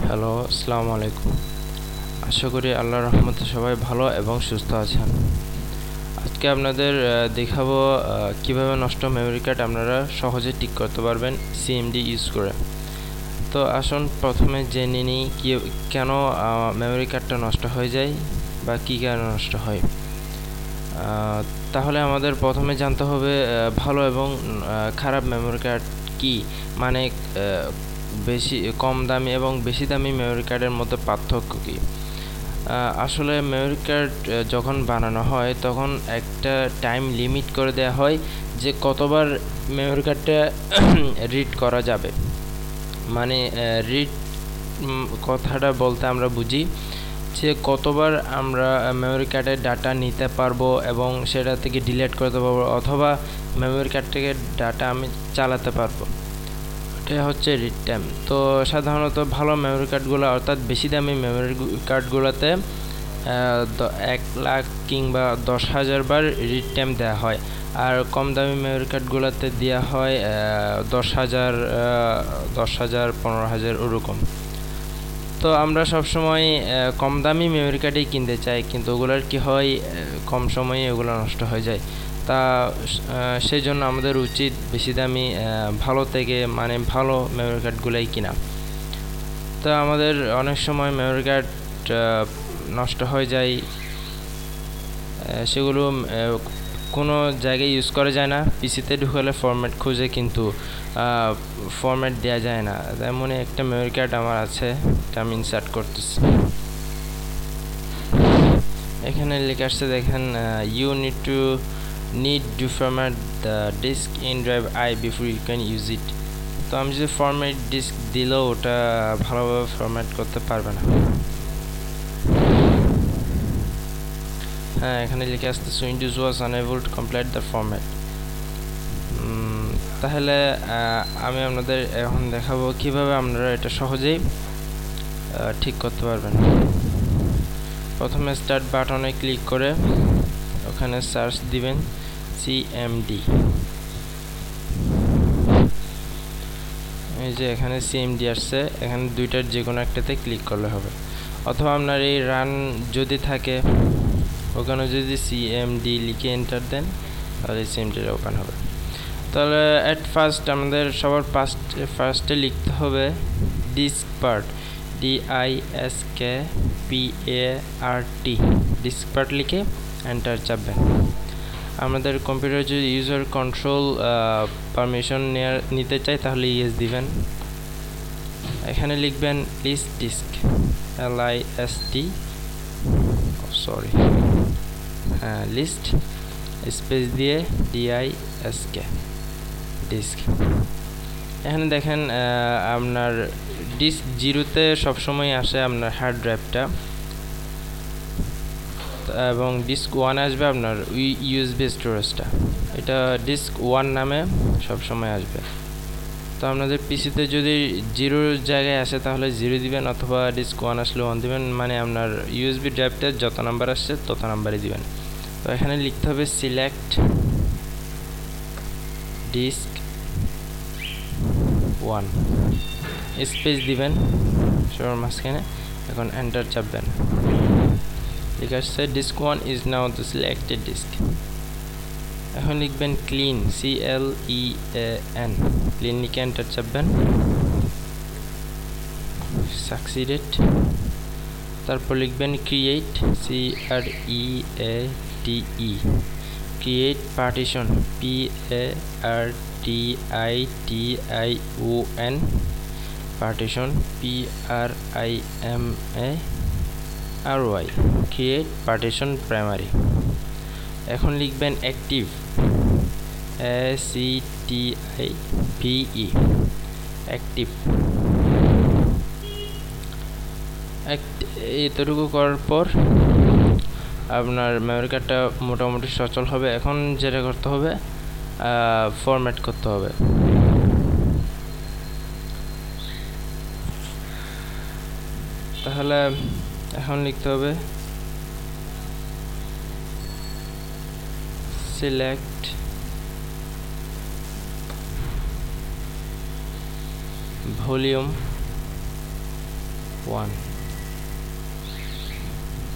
Hello, আসসালামু আলাইকুম। আশা করি আল্লাহর রহমতে সবাই ভালো এবং সুস্থ আছেন। আজকে আপনাদের দেখাবো কিভাবে নষ্ট মেমরি কার্ড আপনারা সহজে ঠিক করতে পারবেন সিএমডি ইউজ করে। তো আসুন প্রথমে জেনে নিই কেন মেমরি কার্ডটা নষ্ট হয়ে যায় বা কী কারণে নষ্ট হয়। তাহলে আমাদের প্রথমে জানতে হবে ভালো এবং খারাপ মেমরি কার্ড কী, মানে কম দামি এবং বেশি দামি মেমরি কার্ডের মধ্যে পার্থক্য কী। আসলে মেমরি কার্ড যখন বানানো হয় তখন একটা টাইম লিমিট করে দেওয়া হয় যে কতবার মেমরি কার্ডটা রিড করা যাবে। মানে রিড কথাটা বলতে আমরা বুঝি যে কতবার আমরা মেমরি কার্ডের ডাটা নিতে পারবো এবং সেটা থেকে ডিলিট করতে পারবো, অথবা মেমরি কার্ড থেকে ডাটা আমি চালাতে পারবো। এটা হচ্ছে রিড টাইম। তো সাধারণত ভালো মেমরি কার্ডগুলো অর্থাৎ বেশি দামি মেমরি কার্ডগুলোতে 1 লাখ কিংবা 10,000 বার রিড টাইম দেওয়া হয়, আর কম দামি মেমরি কার্ডগুলোতে দেওয়া হয় 10,000, 15,000 ওরকম। তো আমরা সবসময় কম দামি মেমরি কার্ডই কিনতে চাই, কিন্তু ওগুলোর কি হয়, কম সময়ে ওগুলো নষ্ট হয়ে যায়। তা সেই জন্য আমাদের উচিত বেশি দামি ভালো থেকে ভালো মেমরি কার্ডগুলোই কিনা। তো আমাদের অনেক সময় মেমরি কার্ড নষ্ট হয়ে যায়, সেগুলো কোনো জায়গায় ইউজ করা যায় না। পিসিতে ঢুকালে ফরম্যাট খুঁজে কিন্তু ফরম্যাট দেওয়া যায় না। তেমন একটা মেমরি কার্ড আমার আছে, এটা আমি ইনসার্ট করতেছি। এখানে লেখা আসছে দেখেন, you need to format the disk in drive I before you can use it. তো আমি যদি ফরম্যাট ডিস্ক দিলেও ওটা ভালোভাবে ফরম্যাট করতে পারবে না। হ্যাঁ, এখানে লিখে আসতেছে Windows was unable to complete the format. তাহলে আমি আপনাদের এখন দেখাবো কিভাবে আপনারা এটা সহজেই ঠিক করতে পারবেন। প্রথমে স্টার্ট বাটনে ক্লিক করে ওখানে সার্চ দিবেন সিএমডি। এই যে এখানে সিএমডি আসছে, এখানে দুইটার যে কোনো একটাতে ক্লিক করলে হবে, অথবা আপনার এই রান যদি থাকে ওখানে যদি সিএমডি লিখে এন্টার দেন তাহলে সিএমডিটা ওপেন হবে। তাহলে অ্যাট ফার্স্ট আমাদের সবার ফার্স্টে লিখতে হবে disk part, DISKPART, disk part লিখে এন্টার চাপবেন। আমাদের কম্পিউটার যদি ইউজার কন্ট্রোল পারমিশন নিতে চাই তাহলে ইয়েস দিবেন। এখানে লিখবেন list disk, LIST, list space দিয়ে DISK ডিস্ক। এখানে দেখেন আপনার ডিস্ক 0-তে সবসময় আসে আপনার হার্ড ড্রাইভটা, এবং ডিস্ক 1 আসবে আপনার USB স্টোরেজটা। এটা ডিস্ক 1 নামে সবসময় আসবে। তো আপনাদের পিসিতে যদি 0 জায়গায় আসে তাহলে 0 দিবেন, অথবা ডিস্ক 1 আসলে 1 দিবেন, মানে আপনার USB ড্রাইভটা যত নাম্বার আসছে তত নাম্বারই দিবেন। তো এখানে লিখতে হবে সিলেক্ট ডিস্ক 1, স্পেস দিবেন সবার মাঝখানে, এখন এন্টার চাপবেন। ঠিক আছে, disk 1 is now the selected disk. এখন লিখবেন ক্লিন, CLEAN, ক্লিন লিখে এন্টার চাপবেন। সাকসিডেড। তারপর লিখবেন create, CREATE, create partition, PARTITION, partition, PRIMARY, create partition primary. এখন লিখবেন অ্যাক্টিভ, ACTIVE, অ্যাক্টিভ। এতটুকু করার পর আপনার মেমরি কার্ডটা মোটামুটি সচল হবে। এখন যেটা করতে হবে, ফরম্যাট করতে হবে। তাহলে এখন লিখতে হবে সিলেক্ট ভলিউম 1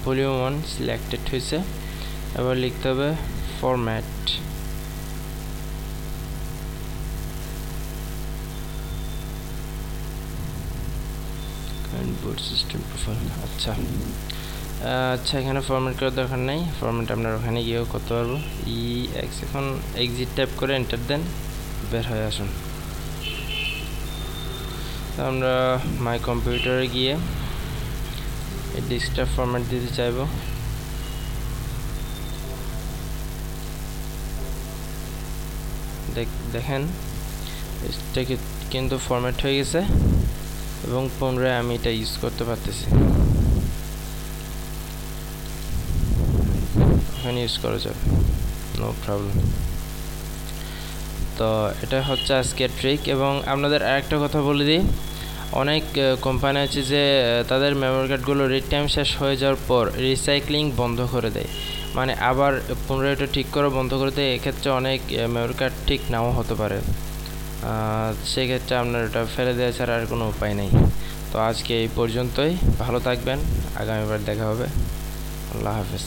ভলিউম 1 সিলেক্টেড হয়েছে। এবার লিখতে হবে ফরম্যাট বুট সিস্টেম প্রোফাইল। আচ্ছা এখানে ফরম্যাট করার দরকার নেই, ফরম্যাট আপনার ওখানে গিয়েও করতে পারবো। এখন এক্সিট ট্যাপ করে এন্টার দেন, বের হয়ে আসুন। আমরা মাই কম্পিউটারে গিয়ে এই ডেস্কটপ ফরম্যাট দিতে চাইবো। দেখেন এটা কিন্তু ফরম্যাট হয়ে গেছে এবং পুনরায় আমি এটা ইউজ করতে পারতেছি। এখানে ইউজ করা যাবে, নো প্রবলেম। তো এটা হচ্ছে আজকের ট্রিক। এবং আপনাদের আরেকটা কথা বলে দিই, অনেক কোম্পানি আছে যে তাদের মেমোরি কার্ডগুলো রিড টাইম শেষ হয়ে যাওয়ার পর রিসাইক্লিং বন্ধ করে দেয়, মানে আবার পুনরায় এটা ঠিক করে বন্ধ করে দেয়। এক্ষেত্রে অনেক মেমোরি কার্ড ঠিক নাও হতে পারে, সেক্ষেত্রে আপনার এটা ফেলে দেওয়া ছাড়া আর কোনো উপায় নেই। তো আজকে এই পর্যন্তই, ভালো থাকবেন, আগামীবার দেখা হবে। আল্লাহ হাফেজ।